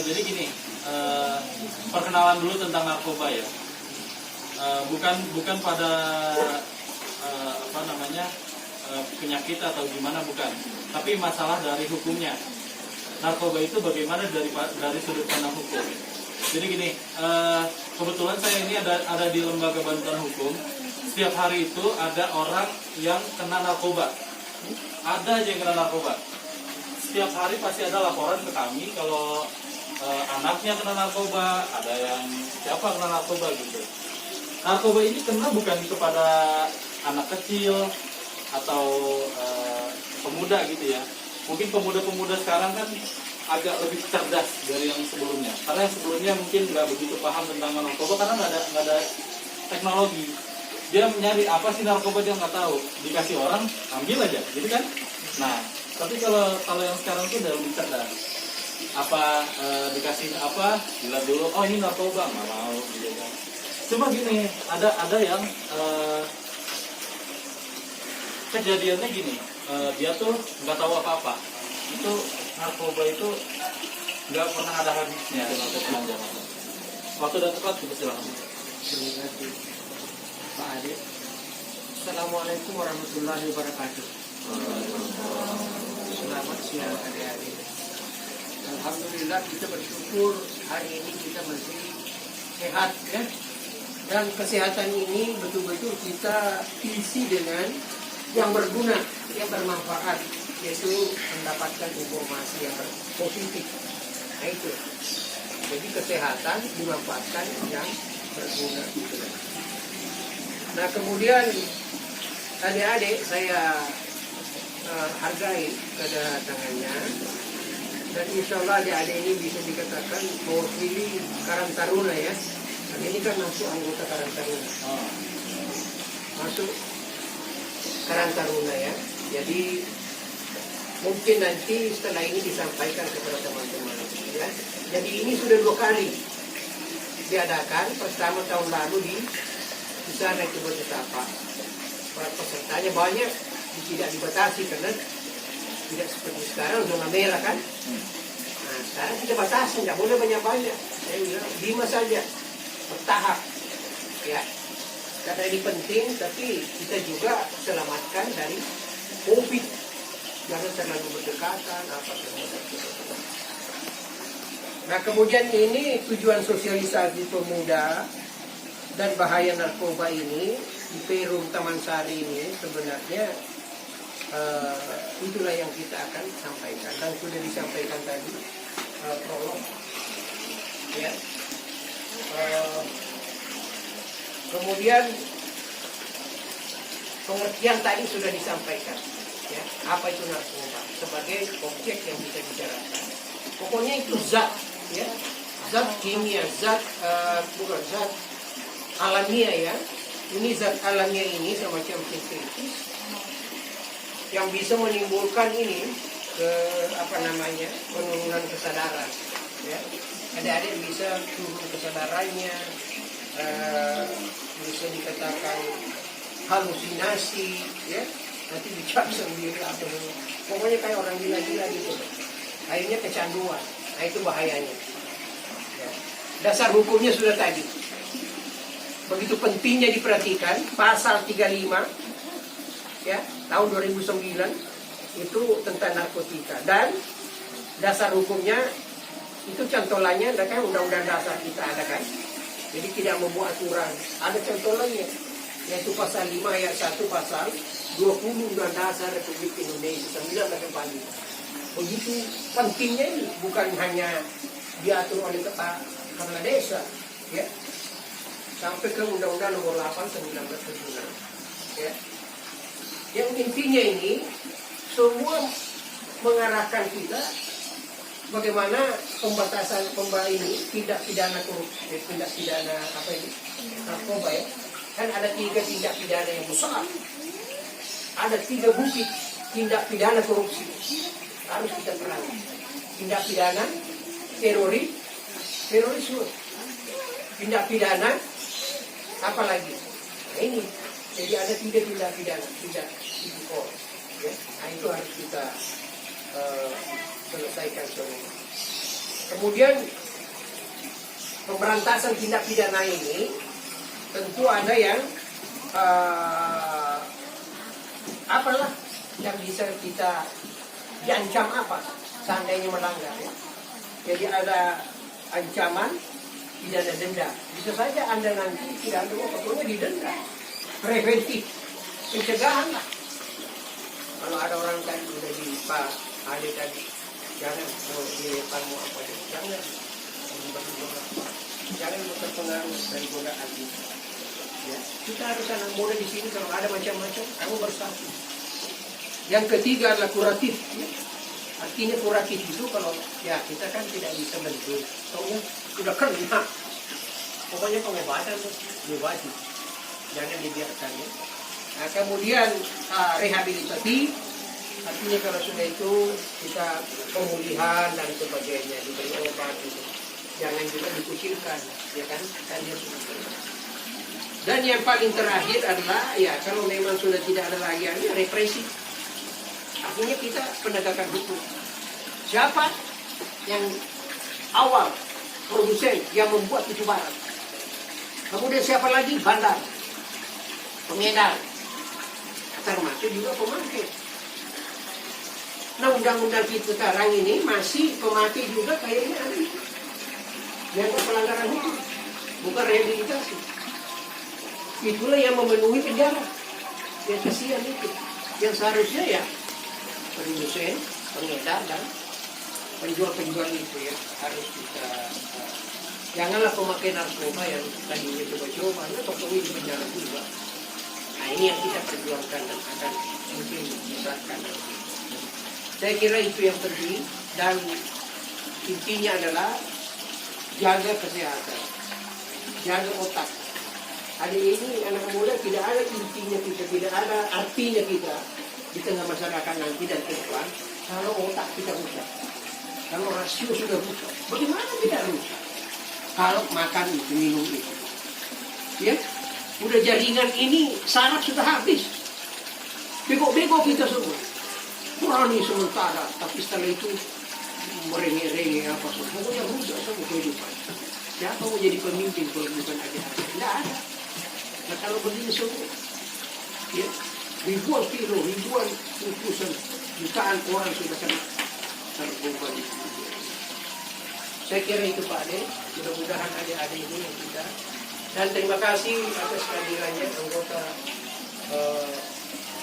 Jadi gini, perkenalan dulu tentang narkoba ya. Bukan pada penyakit atau gimana, bukan. Tapi masalah dari hukumnya. Narkoba itu bagaimana dari sudut pandang hukum. Jadi gini, kebetulan saya ini ada di lembaga bantuan hukum. Setiap hari itu ada orang yang kena narkoba. Ada aja yang kena narkoba. Setiap hari pasti ada laporan ke kami kalau anaknya kena narkoba, ada yang siapa kena narkoba gitu. Narkoba ini kena bukan kepada anak kecil atau pemuda gitu ya. Mungkin pemuda-pemuda sekarang kan agak lebih cerdas dari yang sebelumnya. Karena yang sebelumnya mungkin nggak begitu paham tentang narkoba karena nggak ada teknologi. Dia mencari apa sih narkoba, dia nggak tahu. Dikasih orang ambil aja, gitu kan? Nah, tapi kalau yang sekarang tuh udah lebih cerdas. Dikasih apa, dilihat dulu, oh ini narkoba, nggak mau gitu kan. Cuma gini, ada yang kejadiannya gini, dia tuh nggak tahu apa-apa. Itu narkoba itu nggak pernah ada habisnya. Waktu dan tempat kita silakan. Terima kasih Pak Ade. Assalamualaikum warahmatullahi wabarakatuh. Selamat siang adik-adik. Alhamdulillah kita bersyukur hari ini kita masih sehat ya. Dan kesehatan ini betul-betul kita isi dengan yang berguna, yang bermanfaat, yaitu mendapatkan informasi yang positif. Nah itu. Jadi kesehatan dimanfaatkan yang berguna. Nah kemudian adik-adik saya hargai kedatangannya. Dan insya Allah adik-adik ini bisa dikatakan mewakili Karang Taruna ya. Dan ini kan masuk anggota Karang Taruna. Masuk Karang Taruna ya. Jadi mungkin nanti setelah ini disampaikan kepada teman-teman ya. Jadi ini sudah 2 kali diadakan. Pertama tahun lalu di sana itu Betapa. Pesertanya banyak, tidak dibatasi karena tidak seperti sekarang zona merah kan. Nah sekarang kita batasi, tidak boleh banyak-banyak. Saya bilang 5 saja, bertahap ya. Karena ini penting, tapi kita juga selamatkan dari COVID. Jangan terlalu berdekatan, apa segala. Nah kemudian ini tujuan sosialisasi pemuda dan bahaya narkoba ini di Perum Taman Sari ini sebenarnya itulah yang kita akan sampaikan dan sudah disampaikan tadi prolog ya. Kemudian pengertian tadi sudah disampaikan ya, apa itu narkoba sebagai objek yang kita bicarakan. Pokoknya itu zat ya, zat kimia, bukan zat alamiah ya. Ini zat alamiah ini semacam sintetis yang bisa menimbulkan ini penurunan kesadaran ya. Adik-adik bisa turun kesadarannya, bisa dikatakan halusinasi ya, nanti bicara sendiri atau pokoknya kayak orang gila-gila gitu. Akhirnya kecanduan. Nah itu bahayanya ya. Dasar hukumnya sudah tadi, begitu pentingnya diperhatikan. Pasal 35 ya tahun 2009 itu tentang narkotika, dan dasar hukumnya itu cantolannya ada kan, undang-undang dasar kita ada kan. Jadi tidak membuat aturan, ada cantolannya, yaitu pasal 5 ayat 1 pasal 20 Undang Dasar Republik Indonesia 1945. Begitu pentingnya ini, bukan hanya diatur oleh kepala desa ya, sampai ke Undang-Undang Nomor 8 1976 ya. Yang intinya ini semua mengarahkan kita bagaimana pembatasan ini tindak pidana korupsi, tindak pidana narkoba ya. Kan ada 3 tindak pidana yang besar, ada 3 bukit tindak pidana korupsi harus kita perangi. Tindak pidana terorisme, tindak pidana Apa lagi? Nah ini, jadi ada 3 tindak pidana, tidak tipikor. Ya. Nah itu harus kita selesaikan semua. Kemudian pemberantasan tindak pidana ini tentu ada yang apalah yang bisa kita diancam apa seandainya melanggar ya. Jadi ada ancaman pidana denda. Bisa saja Anda nanti tidak ada pokoknya didenda. Preventif, pencegahan lah. Kalau ada orang tadi udah di Pak Ade tadi, jangan mau di depanmu apa deh, jangan terpengaruh dari godaan itu. Ya, kita harus anak muda di sini kalau ada macam-macam, kamu bersatu. Yang ketiga adalah kuratif. Ya. Artinya kuratif itu kalau ya kita kan tidak bisa bentuk, soalnya sudah kena. Pokoknya pengobatan tuh wajib, jangan dibiarkan ya. Nah, kemudian rehabilitasi, artinya kalau sudah itu kita pemulihan dan sebagainya, diberi obat gitu. Jangan juga dikucilkan, ya kan? Dan yang paling terakhir adalah ya kalau memang sudah tidak ada lagi ini represi. Artinya kita penegakan hukum. Siapa yang awal produsen yang membuat itu barang? Kemudian siapa lagi? Bandar, pengedar, termasuk juga pemakai. Nah undang-undang kita sekarang ini masih pemakai juga kayaknya ada yang pelanggaran hukum, bukan rehabilitasi. Itulah yang memenuhi penjara. Ya kasihan itu. Yang seharusnya ya produsen, pengedar dan penjual-penjual itu ya harus kita janganlah pemakai narkoba yang tadinya coba-coba, nah pokoknya di penjara juga. Nah ini yang kita perjuangkan dan akan mungkin disahkan. Saya kira itu yang penting dan intinya adalah jaga kesehatan, jaga otak. Hari ini anak muda tidak ada intinya kita, tidak ada artinya kita di tengah masyarakat nanti dan ke depan kalau otak kita rusak, kalau rasio sudah rusak, bagaimana tidak rusak? Kalau makan itu, minum itu, ya, udah jaringan ini saraf sudah habis, bego-bego kita semua, kurang sementara, tapi setelah itu merengek-rengek apa semua, pokoknya rusak semua kehidupan. Siapa mau jadi pemimpin kalau bukan adik-adik? Tidak ada. Nah kalau begini semua, ya, ribuan kilo, ribuan utusan, jutaan orang sudah kena terbebani. Saya kira itu Pak Ade, mudah-mudahan adik-adik ini yang kita. Dan terima kasih atas kehadirannya anggota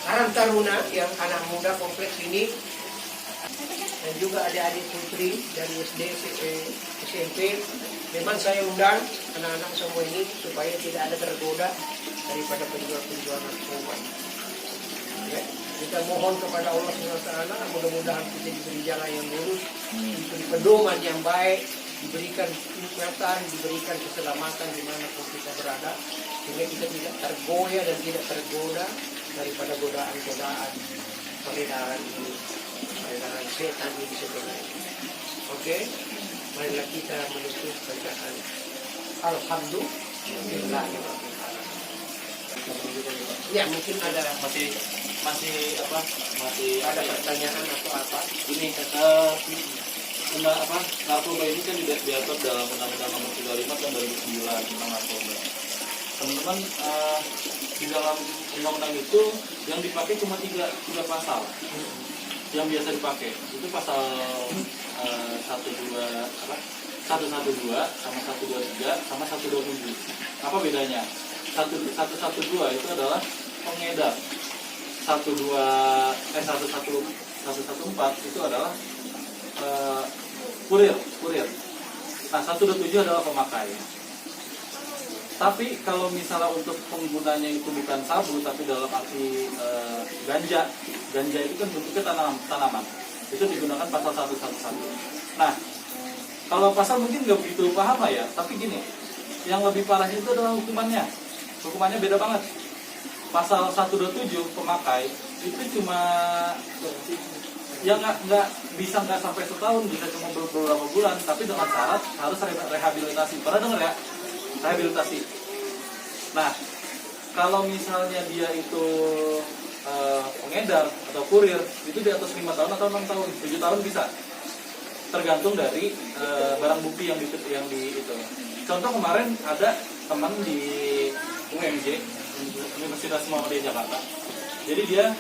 Karang Taruna yang anak muda kompleks ini. Dan juga adik-adik putri dari SD, SMP. Memang saya undang anak-anak semua ini supaya tidak ada tergoda daripada penjual-penjual narkoba. Ya, kita mohon kepada Allah SWT, mudah-mudahan kita diberi jalan yang lurus, diberi pedoman yang baik, diberikan ingatan, diberikan keselamatan dimanapun kita berada, sehingga kita tidak tergoyah dan tidak tergoda daripada godaan-godaan peredaran ini, peredaran setan ini sebenarnya. Oke, marilah kita menutup bacaan Alhamdulillah. Ya mungkin ada masih ada pertanyaan atau apa? Ini narkoba ini kan diatur dalam Undang-Undang Nomor 35 tahun 2009 tentang narkoba. Teman-teman, di dalam undang-undang itu yang dipakai cuma tiga pasal yang biasa dipakai. Itu pasal 112 sama 123 sama 127. Apa bedanya? 112 itu adalah pengedar. 114 itu adalah kurir. Nah, 127 adalah pemakai. Tapi kalau misalnya untuk penggunanya itu bukan sabu, tapi dalam arti ganja itu kan bentuknya tanaman. Itu digunakan pasal 111. Nah, kalau pasal mungkin nggak begitu paham lah ya, tapi gini, yang lebih parah itu adalah hukumannya. Hukumannya beda banget. Pasal 127 pemakai itu cuma ya nggak bisa nggak sampai setahun, bisa cuma beberapa bulan, tapi dengan syarat harus rehabilitasi. Pernah dengar ya? Rehabilitasi. Nah, kalau misalnya dia itu pengedar atau kurir, itu di atas 5 tahun atau 6 tahun, 7 tahun bisa. Tergantung dari barang bukti yang di itu. Contoh kemarin ada teman di UMJ, Universitas Muhammadiyah Jakarta. Jadi dia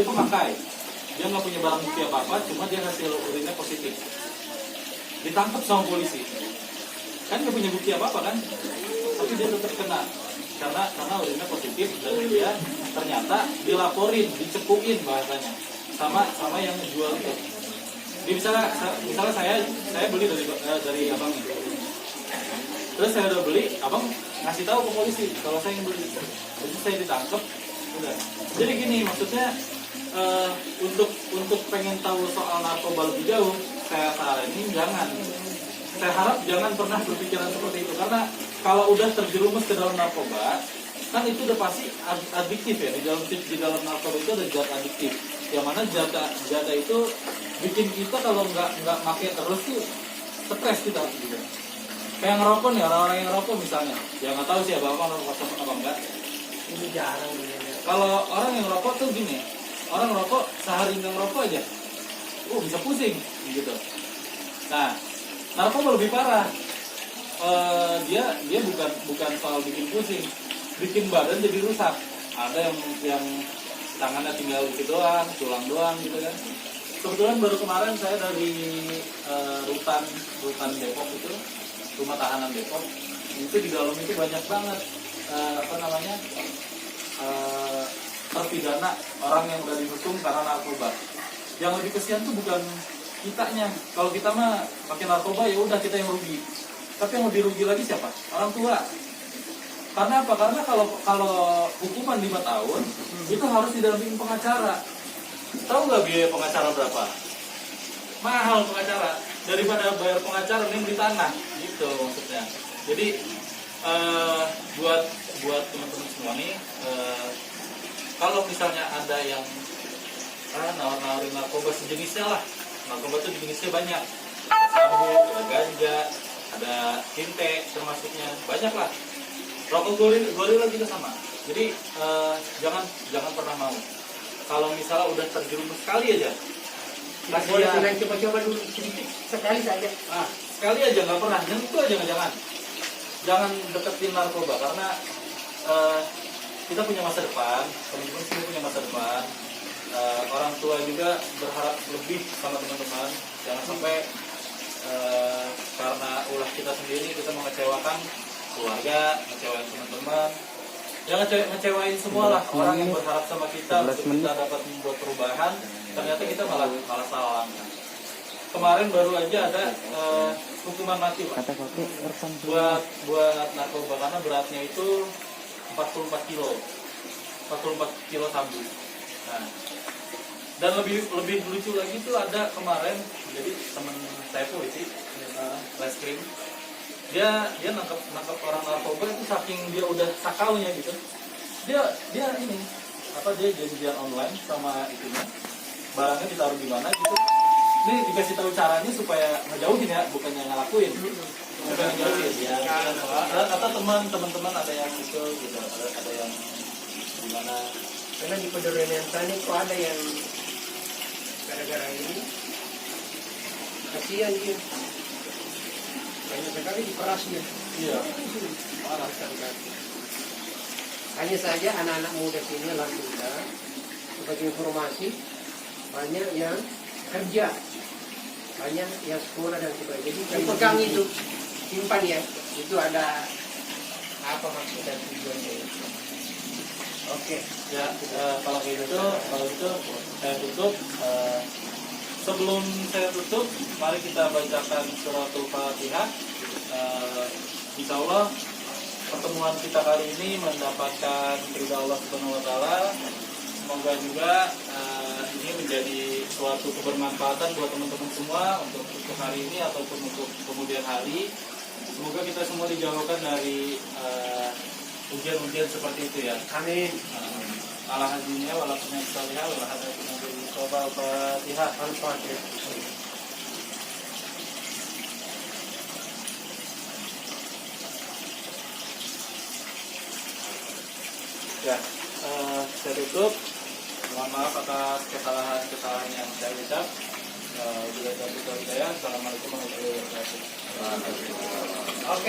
pemakai, dia nggak punya barang bukti apa-apa, cuma dia hasil urinnya positif. Ditangkap sama polisi, kan nggak punya bukti apa-apa kan, tapi dia tetap kena karena urinnya positif dan dia ternyata dilaporin, dicepuin bahasanya sama yang jual itu. Jadi misalnya saya beli dari abang ini, terus saya udah beli, abang ngasih tahu ke polisi kalau saya yang beli, jadi saya ditangkap, udah. Jadi gini maksudnya, untuk pengen tahu soal narkoba lebih jauh, saya saranin saya harap jangan pernah berpikiran seperti itu, karena kalau udah terjerumus ke dalam narkoba, kan itu udah pasti adiktif ya. Di dalam narkoba itu ada zat adiktif, yang mana zat itu bikin kita kalau nggak pakai terus tuh stres kita gitu. Kayak ngerokok nih, orang-orang yang ngerokok misalnya, ya nggak tahu sih abang ngerokok apa enggak. Ini jarang. Kalau orang yang ngerokok tuh gini, orang ngerokok sehari nggak ngerokok aja, bisa pusing gitu. Nah, narkoba lebih parah. Dia bukan soal bikin pusing, bikin badan jadi rusak. Ada yang tangannya tinggal gitu doang, tulang doang gitu kan. Kebetulan baru kemarin saya dari rutan Depok itu, rumah tahanan Depok, itu di dalam itu banyak banget terpidana orang yang udah dihukum karena narkoba. Yang lebih kesian tuh bukan kitanya. Kalau kita mah pakai narkoba ya udah kita yang rugi. Tapi yang lebih rugi lagi siapa? Orang tua. Karena apa? Karena kalau hukuman 5 tahun itu harus didampingin pengacara. Tahu nggak biaya pengacara berapa? Mahal pengacara. Daripada bayar pengacara mending beli tanah, gitu maksudnya. Jadi buat teman-teman semua nih, kalau misalnya ada yang nawar-nawarin narkoba sejenisnya lah, narkoba itu jenisnya banyak, sabu, ada ganja, ada tinte termasuknya, banyak lah. Rokok gorila juga sama. Jadi jangan pernah mau. Kalau misalnya udah terjerumus sekali aja, Boleh dengan coba-coba dulu sedikit, sekali saja. Sekali aja nggak pernah, nyentuh aja jangan deketin narkoba, karena kita punya masa depan, teman-teman semua punya masa depan. Orang tua juga berharap lebih sama teman-teman, jangan sampai karena ulah kita sendiri kita mengecewakan keluarga, ngecewain teman-teman. Jangan ngecewain semua lah orang yang berharap sama kita untuk kita dapat membuat perubahan, ternyata kita malah salah langkah. Kemarin baru aja ada hukuman mati Pak, buat narkoba, karena beratnya itu 44 kilo sabu. Nah, dan lebih lucu lagi tuh ada kemarin, jadi temen saya polisi, reskrim, dia nangkep orang narkoba itu saking dia udah sakaunya gitu, dia janjian online sama itunya, barangnya ditaruh di mana gitu. Ini dikasih tahu caranya supaya ngejauhin ya, bukannya ngelakuin. Bukan ngejauhin ya. Atau teman-teman ada yang itu gitu, ada yang gimana. Karena di pedalaman tani kok ada yang gara-gara ini kasihan dia. Banyak sekali diperasnya. Iya. Parah sekali. Hanya saja anak-anak muda sini alhamdulillah, sebagai informasi, banyak yang kerja, banyak yang sekolah dan sebagainya. Jadi pegang itu, simpan ya. Itu ada apa maksud dan tujuannya. Oke. Ya, kalau itu saya tutup. Sebelum saya tutup, mari kita bacakan suratul Fatihah. Insya Allah pertemuan kita kali ini mendapatkan ridha Allah Subhanahu Wa Taala. Semoga juga ini menjadi suatu kebermanfaatan buat teman-teman semua untuk hari ini ataupun untuk kemudian hari. Semoga kita semua dijauhkan dari ujian-ujian seperti itu ya. Amin. Ala hajinya walaupun yang salihah wala hadatin nabi Al-Fatihah. Al-Fatihah. Ya, saya tutup. Mohon maaf atas kesalahan-kesalahan yang saya ucap. Bila saya. Assalamualaikum warahmatullahi wabarakatuh. Oke.